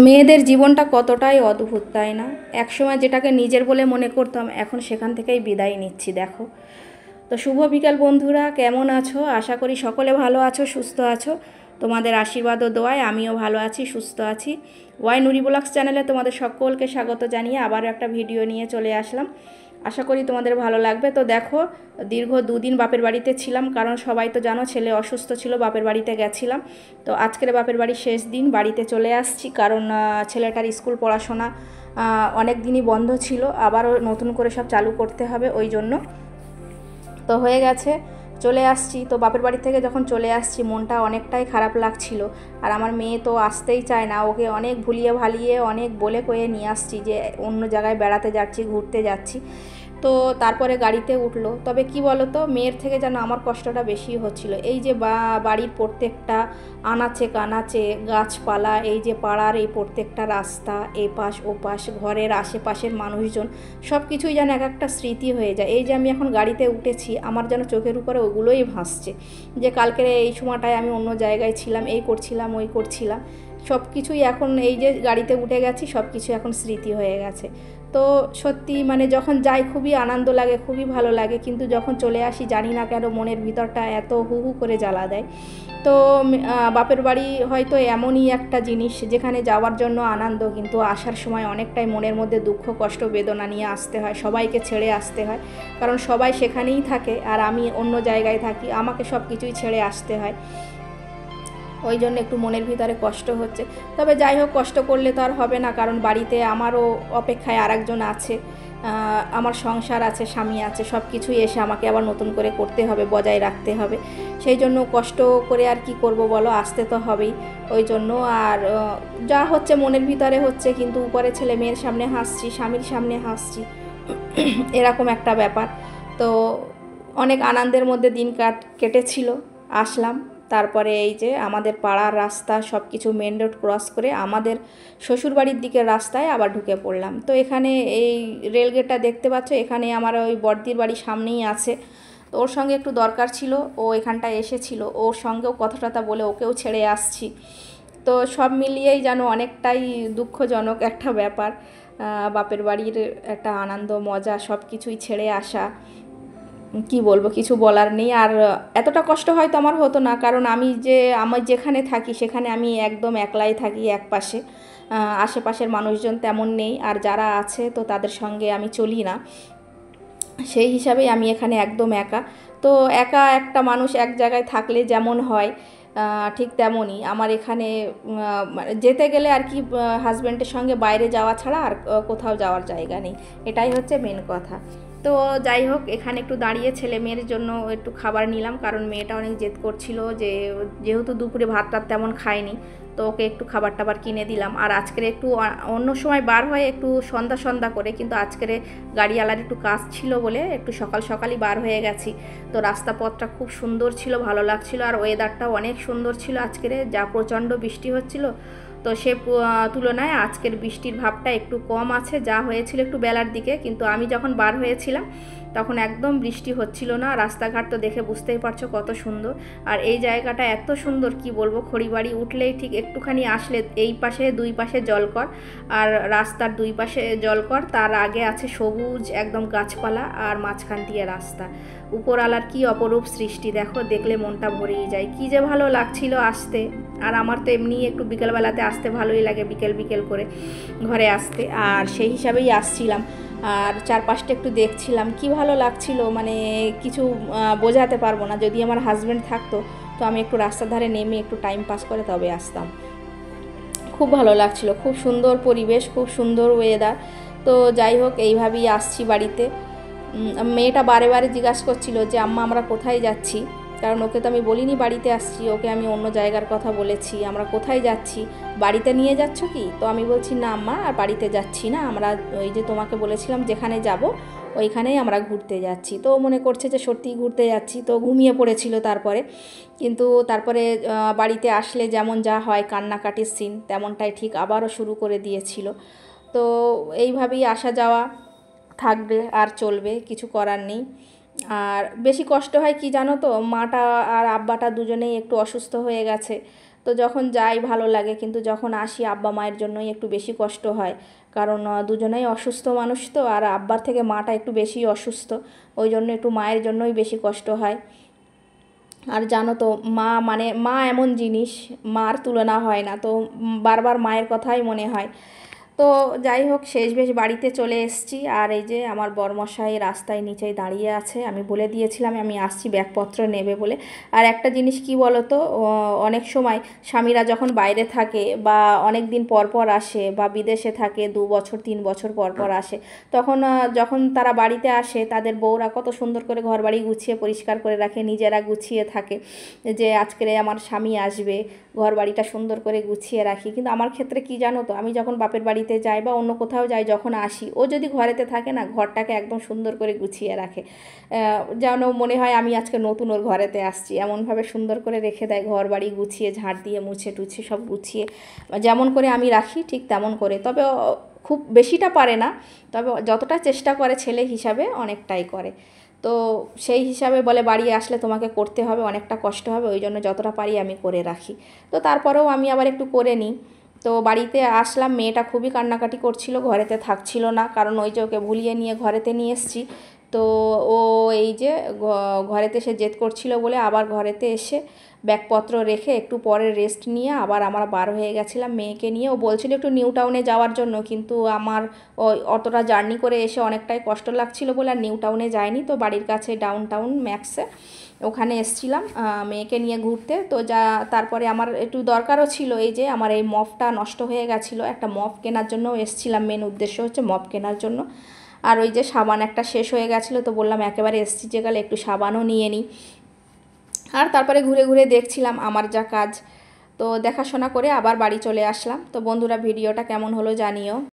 মেয়েদের জীবনটা কতটাই অদ্ভুত, তাই না? একসময় যেটাকে নিজের বলে মনে করতাম, এখন সেখান থেকেই বিদায় নিচ্ছি। দেখো তো, শুভ বিকাল বন্ধুরা, কেমন আছো? আশা করি সকলে ভালো আছো, সুস্থ আছো। তোমাদের আশীর্বাদ ও দোয়ায় আমিও ভালো আছি, সুস্থ আছি। ওয়াই নুরি ব্লগস চ্যানেলে তোমাদের সকলকে স্বাগত জানিয়ে আবারও একটা ভিডিও নিয়ে চলে আসলাম। আশা করি তোমাদের ভালো লাগবে। তো দেখো, দীর্ঘ দুদিন বাপের বাড়িতে ছিলাম, কারণ সবাই তো জানো ছেলে অসুস্থ ছিল, বাপের বাড়িতে গেছিলাম। তো আজকের বাপের বাড়ির শেষ দিন, বাড়িতে চলে আসছি, কারণ ছেলেটার স্কুল পড়াশোনা অনেক দিনই বন্ধ ছিল, আবারও নতুন করে সব চালু করতে হবে, ওই জন্য। তো হয়ে গেছে, চলে আসছি। তো বাপের বাড়ি থেকে যখন চলে আসছি, মনটা অনেকটাই খারাপ লাগছিল। আর আমার মেয়ে তো আসতেই চায় না, ওকে অনেক ভুলিয়ে ভালিয়ে অনেক বলে কয়ে নিয়ে আসছি যে অন্য জায়গায় বেড়াতে যাচ্ছি, ঘুরতে যাচ্ছি। তো তারপরে গাড়িতে উঠলো। তবে কি বলো তো, মেয়ের থেকে যেন আমার কষ্টটা বেশি হচ্ছিল। এই যে বাড়ির প্রত্যেকটা আনাচে কানাচে গাছপালা, এই যে পাড়ার এই প্রত্যেকটা রাস্তা, এপাশ ওপাশ, ঘরের আশেপাশের মানুষজন, সব কিছুই যেন এক একটা স্মৃতি হয়ে যায়। এই যে আমি এখন গাড়িতে উঠেছি, আমার যেন চোখের উপরে ওগুলোই ভাসছে, যে কালকের এই সময়টায় আমি অন্য জায়গায় ছিলাম, এই করছিলাম, ওই করছিলাম। সব কিছুই এখন এই যে গাড়িতে উঠে গেছি, সব কিছু এখন স্মৃতি হয়ে গেছে। তো সত্যি মানে যখন যাই খুবই আনন্দ লাগে, খুবই ভালো লাগে, কিন্তু যখন চলে আসি জানি না কেন মনের ভিতরটা এত হু হু করে জ্বালা দেয়। তো বাপের বাড়ি হয়তো এমনই একটা জিনিস যেখানে যাওয়ার জন্য আনন্দ, কিন্তু আসার সময় অনেকটাই মনের মধ্যে দুঃখ কষ্ট বেদনা নিয়ে আসতে হয়, সবাইকে ছেড়ে আসতে হয়, কারণ সবাই সেখানেই থাকে আর আমি অন্য জায়গায় থাকি, আমাকে সব কিছুই ছেড়ে আসতে হয়। ওই জন্য একটু মনের ভিতরে কষ্ট হচ্ছে। তবে যাই হোক, কষ্ট করলে তো আর হবে না, কারণ বাড়িতে আমারও অপেক্ষায় আরেকজন আছে, আমার সংসার আছে, স্বামী আছে, সব কিছুই এসে আমাকে আবার নতুন করে করতে হবে, বজায় রাখতে হবে। সেই জন্য কষ্ট করে আর কি করব বলো, আসতে তো হবেই। ওই জন্য আর যা হচ্ছে মনের ভিতরে হচ্ছে, কিন্তু উপরে ছেলে মেয়ের সামনে হাসছি, স্বামীর সামনে হাসছি, এরকম একটা ব্যাপার। তো অনেক আনন্দের মধ্যে দিন কেটেছিল। আসলাম, তারপরে এই যে আমাদের পাড়ার রাস্তা, সব কিছু মেন রোড ক্রস করে আমাদের শ্বশুরবাড়ির দিকের রাস্তায় আবার ঢুকে পড়লাম। তো এখানে এই রেলগেটটা দেখতে পাচ্ছ, এখানে আমার ওই বড়দির বাড়ি সামনেই আছে। তো ওর সঙ্গে একটু দরকার ছিল, ও এখানটায় এসেছিল, ওর সঙ্গেও কথা টথা বলে ওকেও ছেড়ে আসছি। তো সব মিলিয়েই যেন অনেকটাই দুঃখজনক একটা ব্যাপার। বাপের বাড়ির একটা আনন্দ মজা সব কিছুই ছেড়ে আসা, কি বলবো, কিছু বলার নেই। আর এতটা কষ্ট হয়তো আমার হতো না, কারণ আমি যেখানে থাকি সেখানে আমি একদম একলাই থাকি, এক পাশে আশেপাশের মানুষজন তেমন নেই, আর যারা আছে তো তাদের সঙ্গে আমি চলি না, সেই হিসাবেই আমি এখানে একদম একা। তো একা একটা মানুষ এক জায়গায় থাকলে যেমন হয়, ঠিক তেমনই আমার এখানে মানে যেতে গেলে আর কি, হাজব্যান্ডের সঙ্গে বাইরে যাওয়া ছাড়া আর কোথাও যাওয়ার জায়গা নেই, এটাই হচ্ছে মেন কথা। তো যাই হোক, এখানে একটু দাঁড়িয়ে ছেলে মেয়ের জন্য একটু খাবার নিলাম, কারণ মেয়েটা অনেক জেদ করছিল, যেহেতু দুপুরে ভাত টাত তেমন খায়নি, তো ওকে একটু খাবার টাবার কিনে দিলাম। আর আজকের একটু অন্য সময় বার হয় একটু সন্ধ্যা সন্ধ্যা করে, কিন্তু আজকের গাড়িওয়ালার একটু কাজ ছিল বলে একটু সকাল সকালই বার হয়ে গেছি। তো রাস্তা পথটা খুব সুন্দর ছিল, ভালো লাগছিল, আর ওয়েদারটাও অনেক সুন্দর ছিল আজকের, যা প্রচণ্ড বৃষ্টি হচ্ছিল। তো সে তুলনায় আজকের বৃষ্টির ভাবটা একটু কম আছে, যা হয়েছিল একটু বেলার দিকে, কিন্তু আমি যখন বার হয়েছিলাম তখন একদম বৃষ্টি হচ্ছিল না। রাস্তাঘাট তো দেখে বুঝতেই পারছো কত সুন্দর। আর এই জায়গাটা এত সুন্দর কি বলবো, খড়িবাড়ি উঠলেই ঠিক একটুখানি আসলে এই পাশে দুই পাশে জলকর, আর রাস্তার দুই পাশে জলকর, তার আগে আছে সবুজ একদম গাছপালা, আর মাঝখান দিয়ে রাস্তা। উপরওয়ালার কি অপরূপ সৃষ্টি, দেখো, দেখলে মনটা ভরেই যায়, কি যে ভালো লাগছিল আসতে। আর আমার তো এমনি একটু বিকেলবেলাতে আসতে ভালোই লাগে, বিকেল বিকেল করে ঘরে আসতে, আর সেই হিসাবেই আসছিলাম। আর চারপাশটা একটু দেখছিলাম, কি ভালো লাগছিল, মানে কিছু বোঝাতে পারবো না। যদি আমার হাজব্যান্ড থাকতো তো আমি একটু রাস্তার ধারে নেমে একটু টাইম পাস করে তবে আসতাম। খুব ভালো লাগছিল, খুব সুন্দর পরিবেশ, খুব সুন্দর ওয়েদার। তো যাই হোক, এইভাবেই আসছি বাড়িতে। মেয়েটা বারে বারে জিজ্ঞাসা করছিল যে আম্মা আমরা কোথায় যাচ্ছি, কারণ ওকে তো আমি বলিনি বাড়িতে আসছি, ওকে আমি অন্য জায়গার কথা বলেছি, আমরা কোথায় যাচ্ছি, বাড়িতে নিয়ে যাচ্ছ কি? তো আমি বলছি না আম্মা, আর বাড়িতে যাচ্ছি না, আমরা ওই যে তোমাকে বলেছিলাম যেখানে যাব ওইখানেই আমরা ঘুরতে যাচ্ছি। তো মনে করছে যে সত্যিই ঘুরতে যাচ্ছি, তো ঘুমিয়ে পড়েছিল তারপরে। কিন্তু তারপরে বাড়িতে আসলে যেমন যা হয় কান্নাকাটির সিন, তেমনটাই ঠিক আবারও শুরু করে দিয়েছিল। তো এইভাবেই আসা যাওয়া থাকবে আর চলবে, কিছু করার নেই। আর বেশি কষ্ট হয় কি জানো তো, মাটা আর আব্বাটা দুজনেই একটু অসুস্থ হয়ে গেছে। তো যখন যাই ভালো লাগে, কিন্তু যখন আসি আব্বা মায়ের জন্যই একটু বেশি কষ্ট হয়, কারণ দুজনেই অসুস্থ মানুষ তো, আর আব্বার থেকে মাটা একটু বেশি অসুস্থ, ওই জন্য একটু মায়ের জন্যই বেশি কষ্ট হয়। আর জানো তো মা মানে মা এমন জিনিস, মার তুলনা হয় না, তো বারবার মায়ের কথাই মনে হয়। তো যাই হোক, শেষমেশ বাড়িতে চলে এসেছি। আর এই যে আমার বরমশাই রাস্তায় নিচেই দাঁড়িয়ে আছে, আমি বলে দিয়েছিলাম আমি আসছি ব্যাগপত্র নেবে বলে। আর একটা জিনিস কি বলো তো, অনেক সময় স্বামীরা যখন বাইরে থাকে বা অনেক দিন পর পর আসে বা বিদেশে থাকে, 2 বছর 3 বছর পর পর আসে, তখন যখন তারা বাড়িতে আসে তাদের বউরা কত সুন্দর করে ঘর বাড়ি গুছিয়ে পরিষ্কার করে রাখে, নিজেরা গুছিয়ে থাকে, যে আজকে আমার স্বামী আসবে, ঘর বাড়িটা সুন্দর করে গুছিয়ে রাখি। কিন্তু আমার ক্ষেত্রে কি জানো তো, আমি যখন বাপের বাড়িতে যাই বা অন্য কোথাও যাই, যখন আসি ও যদি ঘরেতে থাকে না, ঘরটাকে একদম সুন্দর করে গুছিয়ে রাখে, যেন মনে হয় আমি আজকে নতুন ওর ঘরেতে আসছি, এমনভাবে সুন্দর করে রেখে দেয় ঘর বাড়ি গুছিয়ে, ঝাড় দিয়ে মুছে টুছে সব গুছিয়ে, যেমন করে আমি রাখি ঠিক তেমন করে। তবে খুব বেশিটা পারে না, তবে যতটা চেষ্টা করে ছেলে হিসাবে অনেকটাই করে। তো সেই হিসাবে বলে বাড়ি আসলে তোমাকে করতে হবে, অনেকটা কষ্ট হবে, ওই জন্য যতটা পারি আমি করে রাখি। তো তারপরেও আমি আবার একটু করে নিই। তো বাড়িতে আসলাম, মেয়েটা খুবই কান্নাকাটি করছিল, ঘরেতে থাকছিল না, কারণ ওই যে ওকে ভুলিয়ে নিয়ে ঘরেতে নিয়ে এসেছি। তো ও এই যে ঘরেতে সে জেদ করছিল বলে আবার ঘরেতে এসে ব্যাগপত্র রেখে একটু পরে রেস্ট নিয়ে আবার আমরা বার হয়ে গেছিলাম মেয়েকে নিয়ে। ও বলছিল একটু নিউ টাউনে যাওয়ার জন্য, কিন্তু আমার ওই অতটা জার্নি করে এসে অনেকটাই কষ্ট লাগছিল বলে আর নিউ টাউনে যায়নি। তো বাড়ির কাছে ডাউন টাউন ম্যাক্সে ওখানে এসছিলাম মেয়েকে নিয়ে ঘুরতে। তো তারপরে আমার একটু দরকারও ছিল, এই যে আমার এই মপটা নষ্ট হয়ে গেছিলো, একটা মপ কেনার জন্য এসছিলাম, মেন উদ্দেশ্য হচ্ছে মপ কেনার জন্য। আর ওই যে সাবান একটা শেষ হয়ে গেছিলো, তো বললাম একেবারে এসছি যে গেলে একটু সাবানও নিয়ে নিই। আর তারপরে ঘুরে ঘুরে দেখছিলাম আমার যা কাজ, তো দেখাশোনা করে আবার বাড়ি চলে আসলাম। তো বন্ধুরা, ভিডিওটা কেমন হলো জানিও।